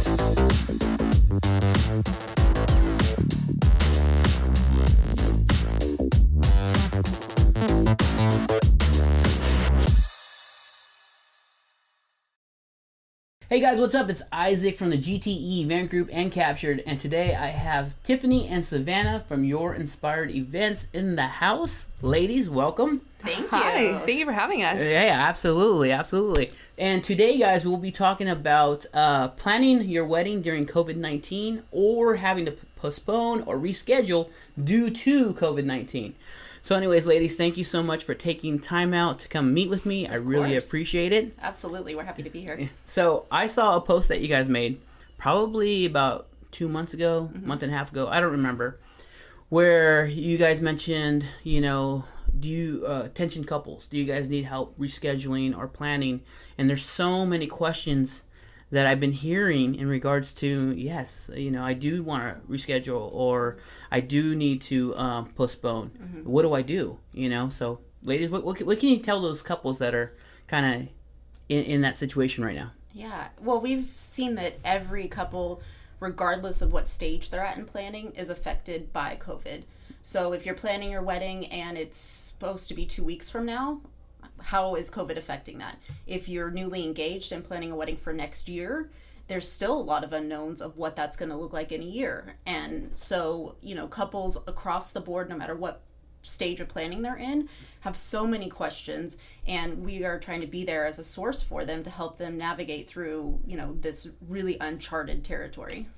Hey guys, what's up? It's Isaac from the GTE Event Group and Captured, and today I have Tiffany and Savanah from Your Inspired Events in the house. Ladies, welcome. Thank you. Hi, thank you for having us. Yeah, absolutely. And today, guys, we'll be talking about planning your wedding during COVID-19 or having to postpone or reschedule due to COVID-19. So anyways, ladies, thank you so much for taking time out to come meet with me. I really appreciate it. Absolutely. We're happy to be here. So I saw a post that you guys made probably about 2 months ago, month and a half ago, I don't remember, where you guys mentioned, do you, attention couples, do you guys need help rescheduling or planning? And there's so many questions that I've been hearing in regards to, yes, I do want to reschedule, or I do need to postpone. What do I do? So ladies, what can you tell those couples that are kind of in that situation right now? Yeah. Well, we've seen that every couple, regardless of what stage they're at in planning, is affected by COVID. So if you're planning your wedding and it's supposed to be 2 weeks from now, how is COVID affecting that? If you're newly engaged and planning a wedding for next year, there's still a lot of unknowns of what that's going to look like in a year. And so, couples across the board, no matter what stage of planning they're in, have so many questions, and we are trying to be there as a source for them to help them navigate through, this really uncharted territory.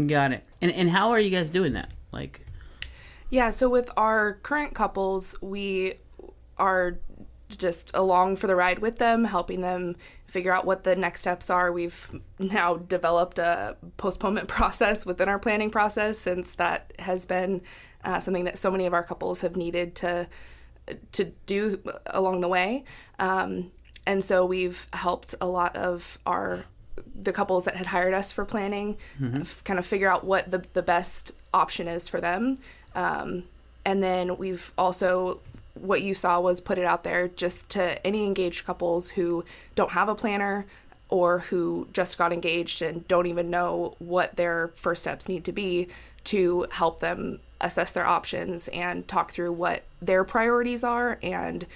Got it. And how are you guys doing that? Yeah, so with our current couples, we are just along for the ride with them, helping them figure out what the next steps are. We've now developed a postponement process within our planning process, since that has been something that so many of our couples have needed to do along the way. And so we've helped a lot of the couples that had hired us for planning kind of figure out what the best option is for them. And then we've also, what you saw was put it out there just to any engaged couples who don't have a planner or who just got engaged and don't even know what their first steps need to be, to help them assess their options and talk through what their priorities are and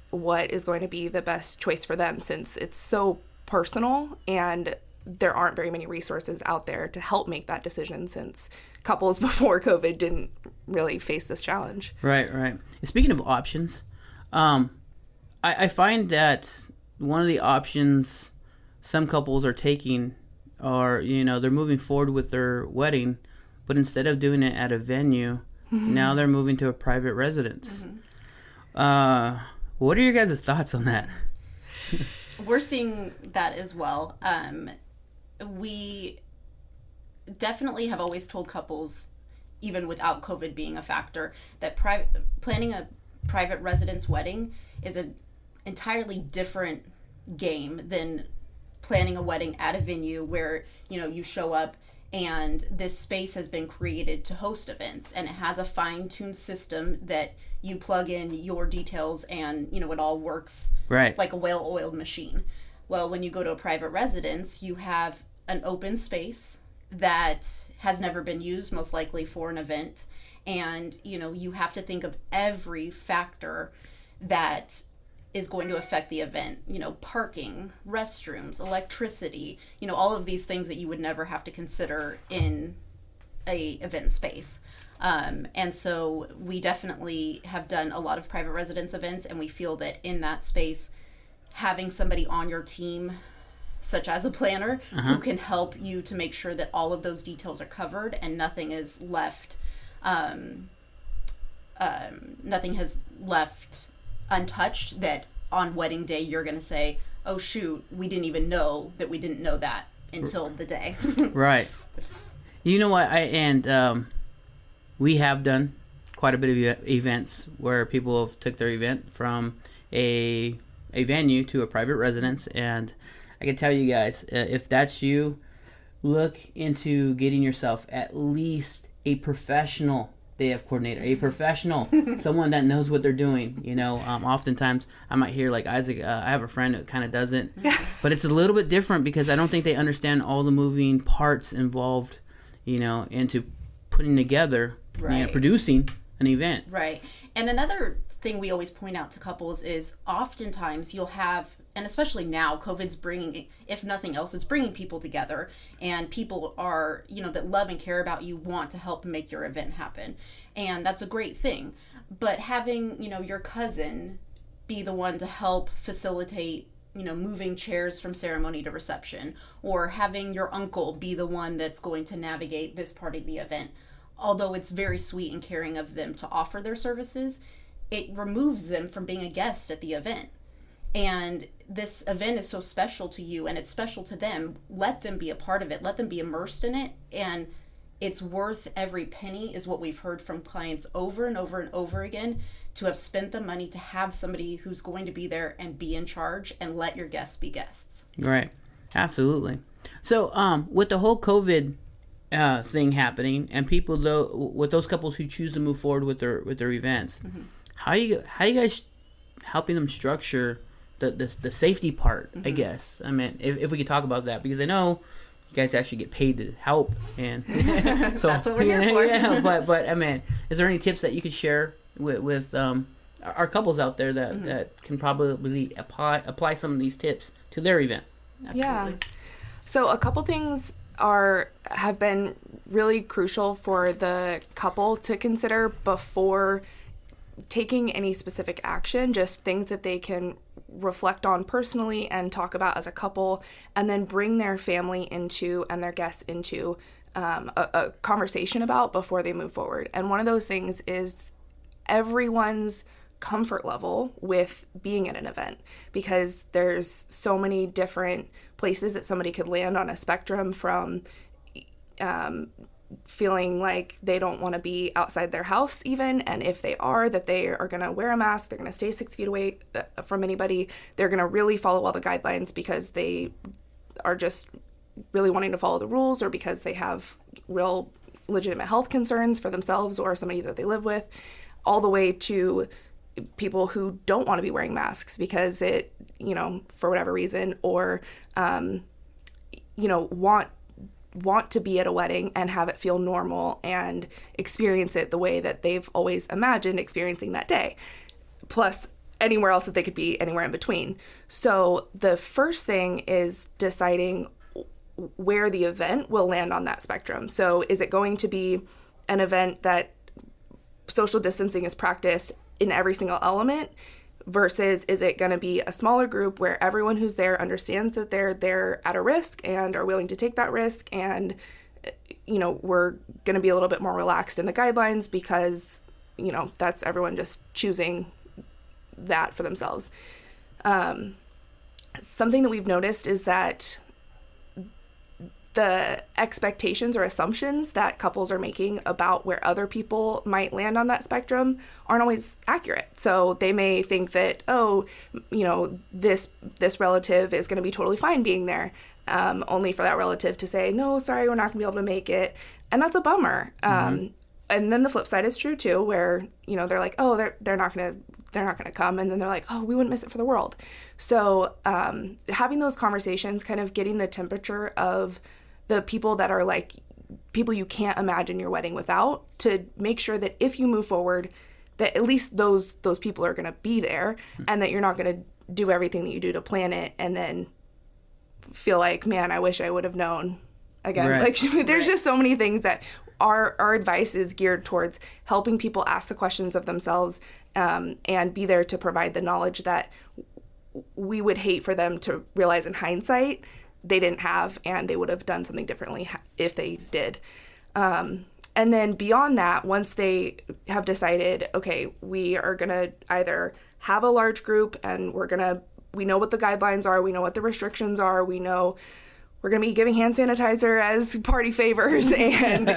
what is going to be the best choice for them, since it's so personal and there aren't very many resources out there to help make that decision, since couples before COVID didn't really face this challenge. Right. And speaking of options, I find that one of the options some couples are taking are, they're moving forward with their wedding, but instead of doing it at a venue, now they're moving to a private residence. What are your guys' thoughts on that? We're seeing that as well. We definitely have always told couples, even without COVID being a factor, that planning a private residence wedding is an entirely different game than planning a wedding at a venue where, you show up and this space has been created to host events, and it has a fine-tuned system that you plug in your details and, it all works like a well-oiled machine. Well, when you go to a private residence, you have an open space that has never been used, most likely for an event, and you have to think of every factor that is going to affect the event, parking, restrooms, electricity, all of these things that you would never have to consider in a event space. And so we definitely have done a lot of private residence events, and we feel that in that space, having somebody on your team, such as a planner, who can help you to make sure that all of those details are covered and nothing is left, nothing has left untouched, that on wedding day you're going to say, oh shoot, we didn't even know that we didn't know that until the day. Right. You know what? We have done quite a bit of events where people have took their event from a venue to a private residence, and I can tell you guys, if that's you, look into getting yourself at least a professional day of coordinator, a professional, someone that knows what they're doing. Oftentimes I might hear like Isaac, I have a friend that kind of doesn't, but it's a little bit different because I don't think they understand all the moving parts involved, into putting together, producing an event. Right. And another thing we always point out to couples is oftentimes you'll have, and especially now, COVID's bringing, if nothing else, it's bringing people together, and people are, that love and care about you want to help make your event happen. And that's a great thing. But having, your cousin be the one to help facilitate, moving chairs from ceremony to reception, or having your uncle be the one that's going to navigate this part of the event, although it's very sweet and caring of them to offer their services, it removes them from being a guest at the event. And this event is so special to you and it's special to them. Let them be a part of it. Let them be immersed in it. And it's worth every penny, is what we've heard from clients over and over and over again, to have spent the money to have somebody who's going to be there and be in charge and let your guests be guests. Right. Absolutely. So with the whole COVID thing happening, and people, though, with those couples who choose to move forward with their events, how you guys helping them structure the safety part? I guess, I mean, if we could talk about that, because I know you guys actually get paid to help, and so that's what we're here for. Yeah, but I mean, is there any tips that you could share with our couples out there that can probably apply some of these tips to their event? Absolutely. Yeah. So a couple things have been really crucial for the couple to consider before taking any specific action, just things that they can reflect on personally and talk about as a couple, and then bring their family into and their guests into a conversation about before they move forward. And one of those things is everyone's comfort level with being at an event, because there's so many different places that somebody could land on a spectrum, from feeling like they don't want to be outside their house even, and if they are, that they are going to wear a mask, they're going to stay 6 feet away from anybody, they're going to really follow all the guidelines because they are just really wanting to follow the rules, or because they have real legitimate health concerns for themselves or somebody that they live with, all the way to people who don't want to be wearing masks because it, for whatever reason, or want to be at a wedding and have it feel normal and experience it the way that they've always imagined experiencing that day, plus anywhere else that they could be, anywhere in between. So the first thing is deciding where the event will land on that spectrum. So is it going to be an event that social distancing is practiced in every single element, versus is it going to be a smaller group where everyone who's there understands that they're at a risk and are willing to take that risk, and we're going to be a little bit more relaxed in the guidelines because that's everyone just choosing that for themselves. Something that we've noticed is that the expectations or assumptions that couples are making about where other people might land on that spectrum aren't always accurate. So they may think that, this relative is going to be totally fine being there, only for that relative to say, no, sorry, we're not going to be able to make it. And that's a bummer. And then the flip side is true too, where, they're like, oh, they're not going to come. And then they're like, oh, we wouldn't miss it for the world. So having those conversations, kind of getting the temperature of the people that are like people you can't imagine your wedding without, to make sure that if you move forward, that at least those people are going to be there, and that you're not going to do everything that you do to plan it and then feel like, man, I wish I would have known again. Right. Like there's just so many things that our advice is geared towards helping people ask the questions of themselves, and be there to provide the knowledge that we would hate for them to realize in hindsight they didn't have, and they would have done something differently if they did. And then beyond that, once they have decided, okay, we are going to either have a large group and we know what the guidelines are, we know what the restrictions are, we know we're going to be giving hand sanitizer as party favors, and,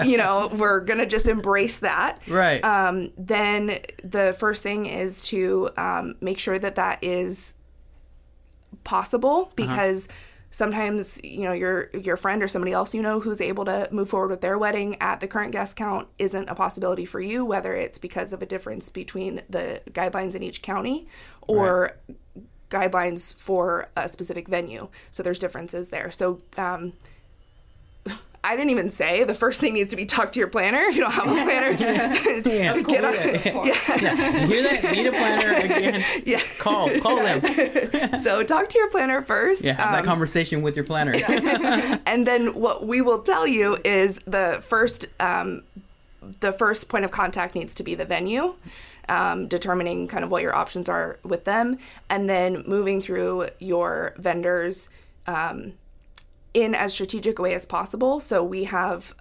we're going to just embrace that. Right. Then the first thing is to make sure that is possible, because sometimes, your friend or somebody else who's able to move forward with their wedding at the current guest count isn't a possibility for you, whether it's because of a difference between the guidelines in each county or guidelines for a specific venue. So there's differences there. So I didn't even say the first thing needs to be talk to your planner. If you don't have a planner, Of course. You hear that? Need a planner again? Yeah. Call them. So talk to your planner first. Yeah, have that conversation with your planner. And then what we will tell you is the first point of contact needs to be the venue, determining kind of what your options are with them, and then moving through your vendors in as strategic a way as possible. So we have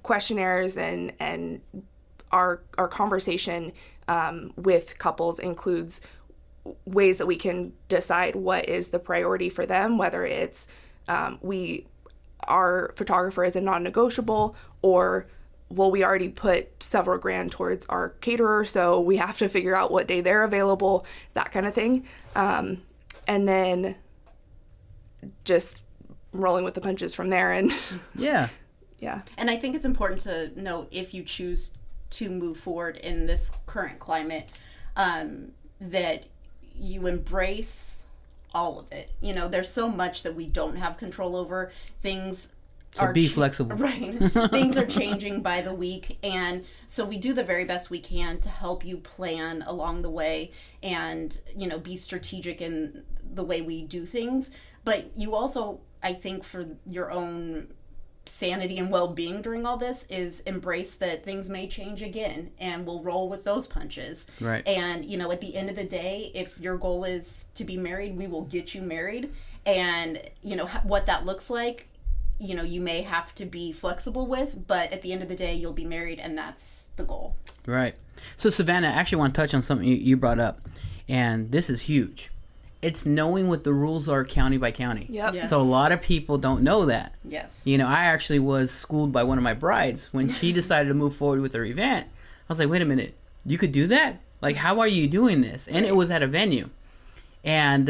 questionnaires, and our conversation with couples includes ways that we can decide what is the priority for them, whether it's our photographer is a non-negotiable, or we already put several grand towards our caterer, so we have to figure out what day they're available, that kind of thing. And then just rolling with the punches from there. And yeah. And I think it's important to note, if you choose to move forward in this current climate, that you embrace all of it. There's so much that we don't have control over. Things So be flexible. Right. Things are changing by the week. And so we do the very best we can to help you plan along the way and, be strategic in the way we do things. But you also, I think, for your own sanity and well-being during all this, is embrace that things may change again, and we'll roll with those punches. Right. And, at the end of the day, if your goal is to be married, we will get you married. And, what that looks like, you may have to be flexible with, but at the end of the day, you'll be married, and that's the goal. Right. So, Savannah, I actually want to touch on something you brought up, and this is huge. It's knowing what the rules are county by county. Yep. Yes. So a lot of people don't know that. Yes. I actually was schooled by one of my brides when she decided to move forward with her event. I was like, wait a minute, you could do that? Like, how are you doing this? And it was at a venue. And,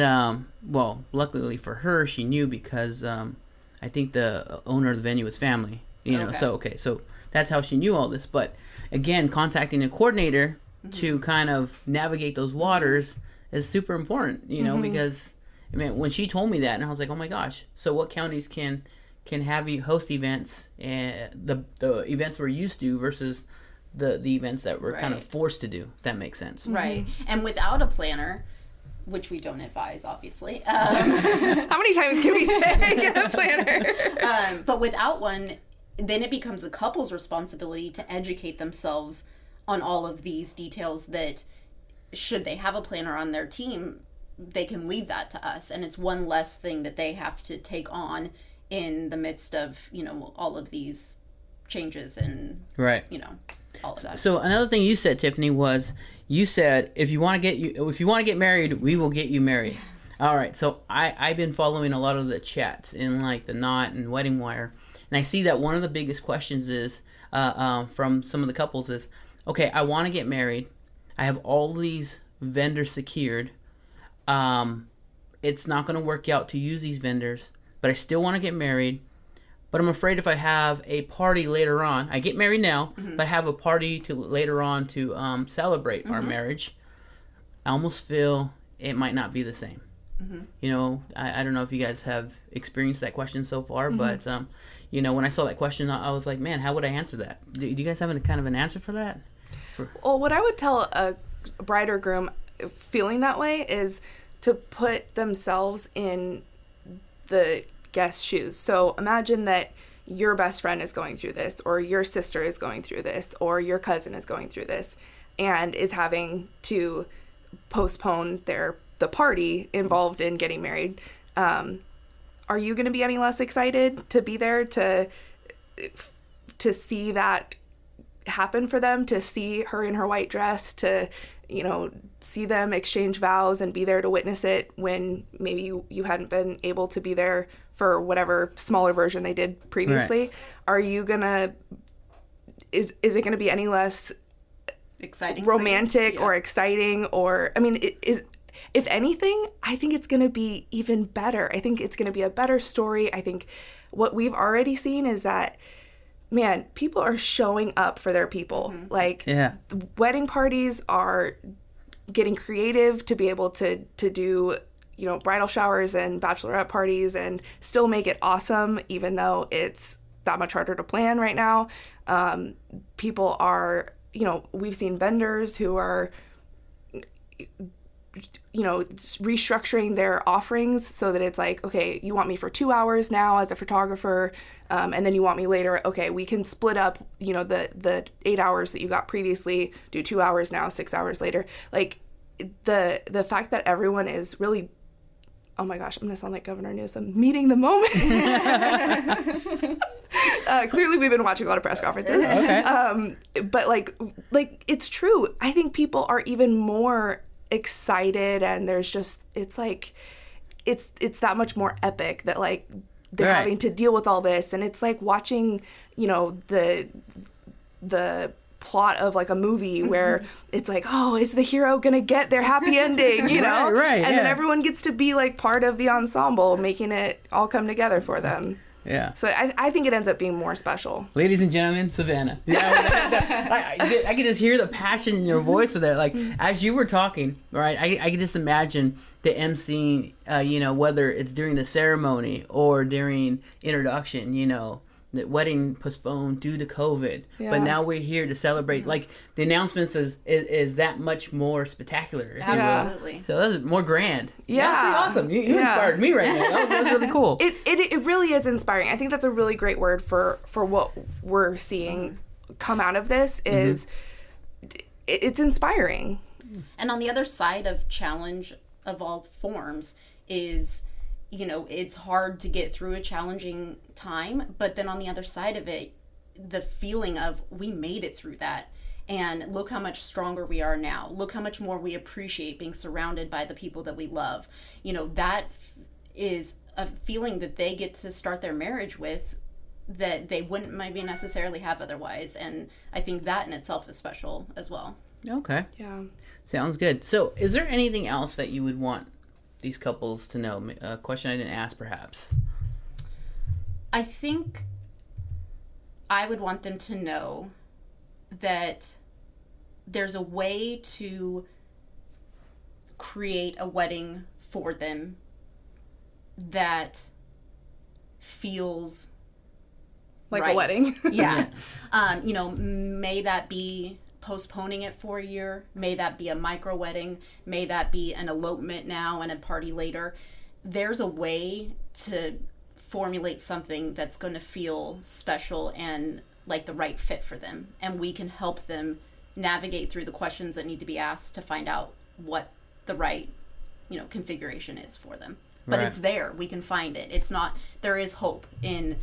luckily for her, she knew, because I think the owner of the venue was family. So that's how she knew all this. But again, contacting a coordinator to kind of navigate those waters is super important, because when she told me that, and I was like, oh my gosh, so what counties can have you host events, and the events we're used to versus the events that we're kind of forced to do, if that makes sense. Right. And without a planner, which we don't advise, obviously. How many times can we say get a planner? But without one, then it becomes a couple's responsibility to educate themselves on all of these details that, should they have a planner on their team, they can leave that to us. And it's one less thing that they have to take on in the midst of, all of these changes and, all of that. So another thing you said, Tiffany, was you said, if you want to get married, we will get you married. All right. So I've been following a lot of the chats in like the Knot and Wedding Wire. And I see that one of the biggest questions is, from some of the couples is, okay, I want to get married. I have all these vendors secured. It's not going to work out to use these vendors, but I still want to get married. But I'm afraid if I have a party later on, I get married now, but I have a party later on to celebrate our marriage, I almost feel it might not be the same. I don't know if you guys have experienced that question so far, but when I saw that question, I was like, man, how would I answer that? Do you guys have kind of an answer for that? Well, what I would tell a bride or groom feeling that way is to put themselves in the guest's shoes. So imagine that your best friend is going through this, or your sister is going through this, or your cousin is going through this, and is having to postpone the party involved in getting married. Are you going to be any less excited to be there to see that happen for them, to see her in her white dress, to see them exchange vows and be there to witness it when maybe you hadn't been able to be there for whatever smaller version they did previously? Right. Are you gonna is it gonna be any less exciting, romantic or exciting? Or if anything, I think it's going to be even better. I think it's going to be a better story. I think what we've already seen is that, man, people are showing up for their people. Like, wedding parties are getting creative to be able to do, you know, bridal showers and bachelorette parties and still make it awesome, even though it's that much harder to plan right now. People are, you know, we've seen vendors who are, you know, restructuring their offerings so that it's like, okay, you want me for 2 hours now as a photographer, and then you want me later. Okay, we can split up, you know, the 8 hours that you got previously, do 2 hours now, 6 hours later. Like, the fact that everyone is really, oh my gosh, I'm gonna sound like Governor Newsom, meeting the moment. Clearly, we've been watching a lot of press conferences. Okay. But like it's true. I think people are even more excited, and there's just, it's like, it's that much more epic that, like, they're having to deal with all this, and it's like watching, you know, the plot of like a movie where it's like, oh, is the hero gonna get their happy ending, you know? Right, and then everyone gets to be like part of the ensemble, making it all come together for them. Yeah. So I think it ends up being more special. Ladies and gentlemen, Savannah. I could just hear the passion in your voice with it. Like, as you were talking, right, I could just imagine the emceeing, you know, whether it's during the ceremony or during introduction, you know, the wedding postponed due to COVID. Yeah. But now we're here to celebrate. Like, the announcements is that much more spectacular. Absolutely. So that's more grand. Yeah. That's pretty awesome. You inspired me right now. That was really cool. It really is inspiring. I think that's a really great word for what we're seeing come out of this is it's inspiring. And on the other side of challenge of all forms is, you know, it's hard to get through a challenging time, but then on the other side of it, the feeling of we made it through that, and look how much stronger we are now. Look how much more we appreciate being surrounded by the people that we love. You know, that is a feeling that they get to start their marriage with that they wouldn't maybe necessarily have otherwise, and I think that in itself is special as well. Okay. Yeah. Sounds good. So is there anything else that you would want these couples to know? A question I didn't ask, perhaps. I think I would want them to know that there's a way to create a wedding for them that feels like right. a wedding. Yeah. You know, may that be postponing it for a year, may that be a micro wedding, may that be an elopement now and a party later. There's a way to formulate something that's going to feel special and like the right fit for them, and we can help them navigate through the questions that need to be asked to find out what the right, you know, configuration is for them. But It's there. We can find it. It's not, there is hope in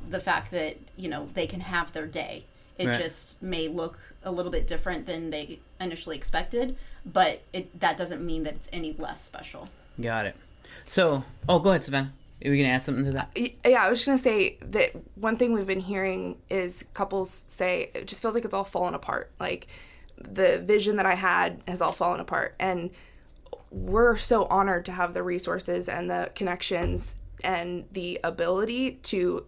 the fact that, you know, they can have their day. It just may look a little bit different than they initially expected, but that doesn't mean that it's any less special. Got it. So, go ahead, Savannah. Are we going to add something to that? Yeah, I was just going to say that one thing we've been hearing is couples say, it just feels like it's all fallen apart. Like, the vision that I had has all fallen apart. And we're so honored to have the resources and the connections and the ability to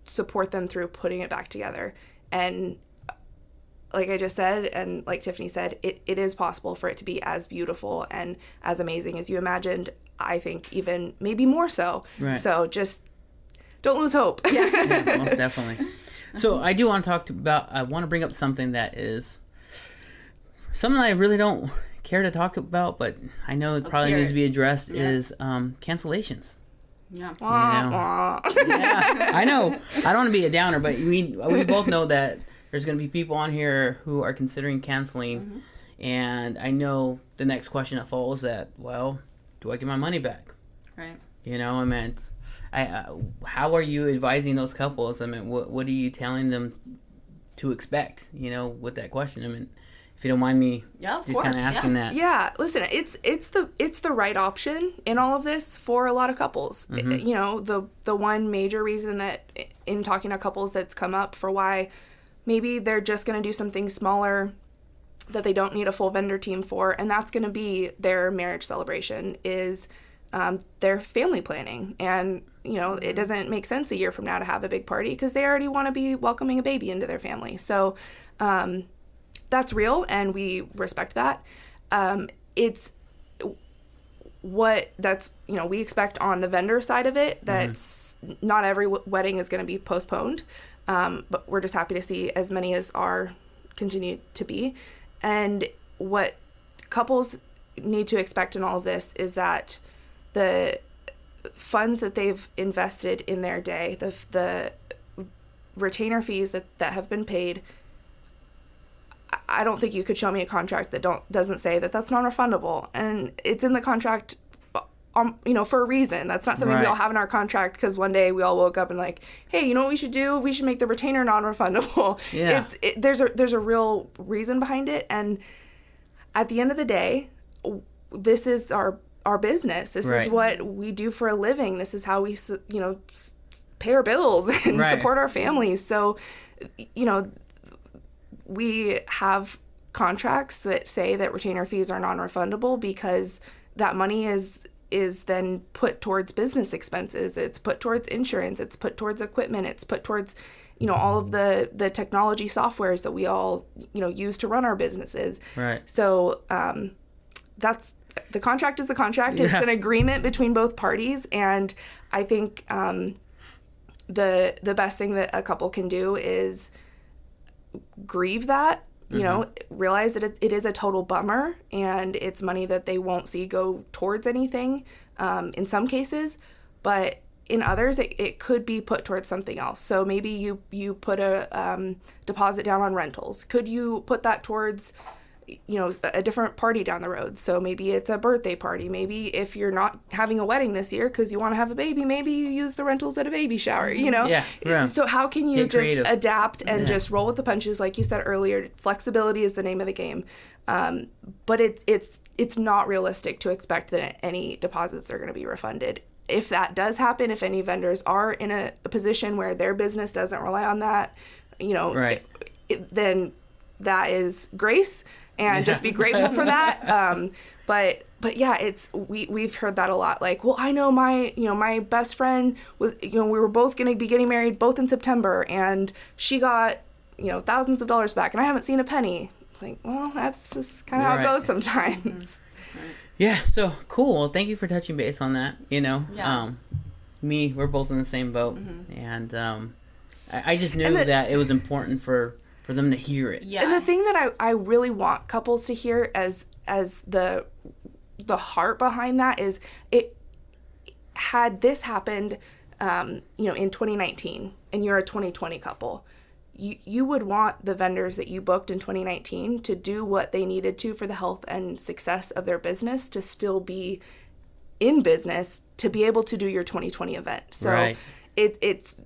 support them through putting it back together. And like I just said, and like Tiffany said, it is possible for it to be as beautiful and as amazing as you imagined. I think even maybe more so. Right. So just don't lose hope. Yeah, most definitely. So I do want to I want to bring up something that is something I really don't care to talk about, but I know it probably needs to be addressed is cancellations. Yeah. You know? Yeah, I know. I don't want to be a downer, but we both know that there's going to be people on here who are considering canceling, and I know the next question that follows that, well, do I get my money back? Right. You know, I mean, how are you advising those couples? I mean, what are you telling them to expect, you know, with that question? I mean, if you don't mind me just kind of asking that. Yeah, listen, it's the right option in all of this for a lot of couples. You know, the one major reason that in talking to couples that's come up for why maybe they're just going to do something smaller that they don't need a full vendor team for, and that's going to be their marriage celebration, is their family planning. And, it doesn't make sense a year from now to have a big party because they already want to be welcoming a baby into their family. So that's real, and we respect that. It's we expect on the vendor side of it that not every wedding is going to be postponed, but we're just happy to see as many as are continue to be. And what couples need to expect in all of this is that the funds that they've invested in their day, the retainer fees that have been paid, I don't think you could show me a contract that doesn't say that that's non-refundable. And it's in the contract, for a reason. That's not something we all have in our contract because one day we all woke up and like, hey, you know what we should do? We should make the retainer non-refundable. Yeah. There's a real reason behind it. And at the end of the day, this is our business. This is what we do for a living. This is how we, pay our bills and support our families. So, we have contracts that say that retainer fees are non-refundable because that money is then put towards business expenses. It's put towards insurance. It's put towards equipment. It's put towards, all of the technology softwares that we all, use to run our businesses. Right. So that's the contract is the contract. Yeah. It's an agreement between both parties. And I think the best thing that a couple can do is grieve that, realize that it is a total bummer and it's money that they won't see go towards anything in some cases, but in others it could be put towards something else. So maybe you put a deposit down on rentals. Could you put that towards a different party down the road? So maybe it's a birthday party. Maybe if you're not having a wedding this year because you want to have a baby, maybe you use the rentals at a baby shower, Yeah. So how can you Get just creative. adapt and just roll with the punches? Like you said earlier, flexibility is the name of the game. But it's not realistic to expect that any deposits are going to be refunded. If that does happen, if any vendors are in a position where their business doesn't rely on that, then that is grace. And just be grateful for that. But yeah, we've heard that a lot. Like, well, I know my best friend was, we were both going to be getting married both in September and she got, thousands of dollars back and I haven't seen a penny. It's like, well, that's just kind of how it goes sometimes. Yeah. So cool. Well, thank you for touching base on that. We're both in the same boat. And I just knew that it was important for them to hear it. Yeah. And the thing that I really want couples to hear as the heart behind that is, it had this happened in 2019 and you're a 2020 couple, you would want the vendors that you booked in 2019 to do what they needed to for the health and success of their business to still be in business to be able to do your 2020 event. So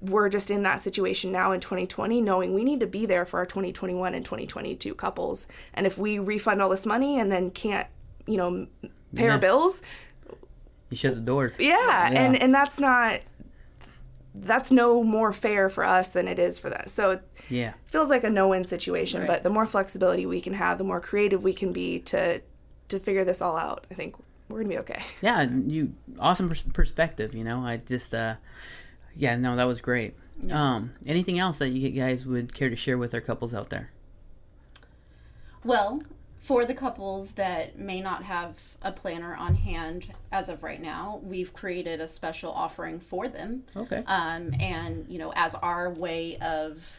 we're just in that situation now in 2020, knowing we need to be there for our 2021 and 2022 couples. And if we refund all this money and then can't, pay our bills, you shut the doors. Yeah. And that's no more fair for us than it is for them. So it feels like a no-win situation, but the more flexibility we can have, the more creative we can be to figure this all out, I think we're gonna be okay. Yeah. Awesome perspective. I just, that was great. Yeah. Anything else that you guys would care to share with our couples out there? Well, for the couples that may not have a planner on hand as of right now, we've created a special offering for them. Okay. And, as our way of,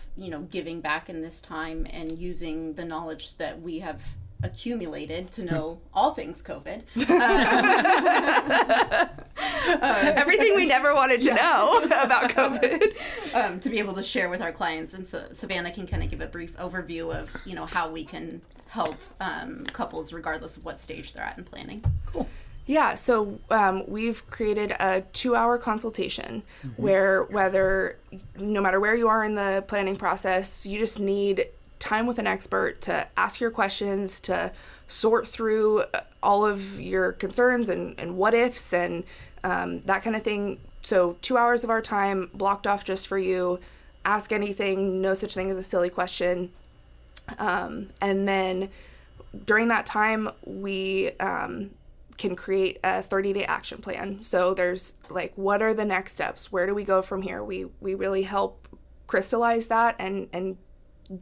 giving back in this time and using the knowledge that we have accumulated to know all things COVID. Everything we never wanted to know about COVID. To be able to share with our clients. And so Savannah can kind of give a brief overview of, how we can help couples regardless of what stage they're at in planning. Cool. Yeah, so we've created a 2-hour consultation where no matter where you are in the planning process, you just need time with an expert to ask your questions, to sort through all of your concerns and what ifs and that kind of thing. So 2 hours of our time blocked off just for you. Ask anything, no such thing as a silly question. And then during that time, we can create a 30-day action plan. So there's like, what are the next steps? Where do we go from here? We really help crystallize that and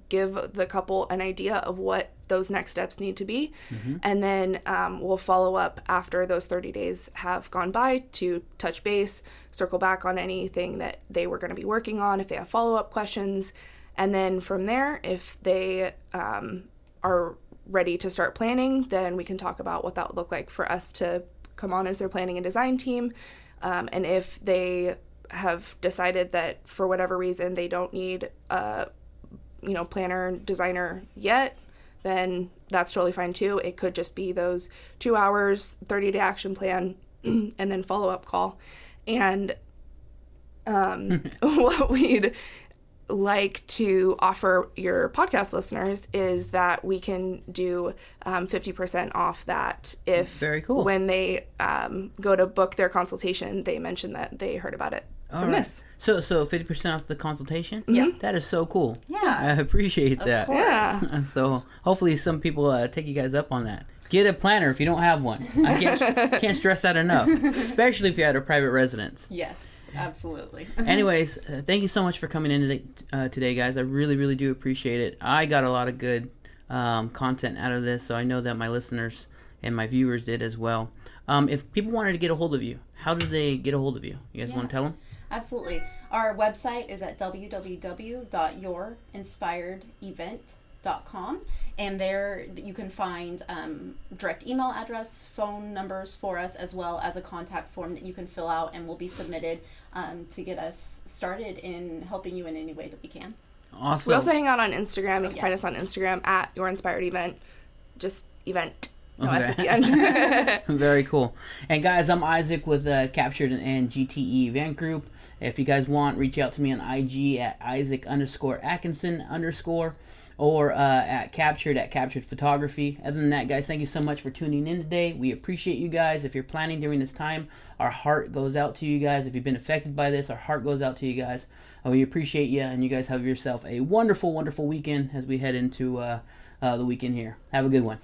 give the couple an idea of what those next steps need to be. And then we'll follow up after those 30 days have gone by to touch base, circle back on anything that they were going to be working on, if they have follow-up questions. And then from there, if they are ready to start planning, then we can talk about what that would look like for us to come on as their planning and design team. And if they have decided that for whatever reason they don't need a planner, designer yet, then that's totally fine too. It could just be those 2 hours, 30-day action plan, and then follow-up call. And what we'd like to offer your podcast listeners is that we can do 50% off that if Very cool. when they go to book their consultation, they mention that they heard about it from this. So 50% off the consultation? Yeah. That is so cool. Yeah. I appreciate that. course. Yeah. So hopefully some people take you guys up on that. Get a planner if you don't have one. I can't stress that enough, especially if you're at a private residence. Yes, absolutely. Anyways, thank you so much for coming in today, guys. I really, really do appreciate it. I got a lot of good content out of this, so I know that my listeners and my viewers did as well. If people wanted to get a hold of you, how do they get a hold of you? You guys want to tell them? Absolutely. Our website is at www.yourinspiredevent.com, and there you can find direct email address, phone numbers for us, as well as a contact form that you can fill out and will be submitted to get us started in helping you in any way that we can. Awesome. We also hang out on Instagram. You can find yes. us on Instagram at Your Inspired Event. Just event. No Okay. S at the end. Very cool. And guys, I'm Isaac with Captured and GTE Event Group. If you guys want, reach out to me on IG at Isaac_Atkinson_ or at Captured Photography. Other than that, guys, thank you so much for tuning in today. We appreciate you guys. If you're planning during this time, our heart goes out to you guys. If you've been affected by this, our heart goes out to you guys. We appreciate you, and you guys have yourself a wonderful, wonderful weekend as we head into the weekend here. Have a good one.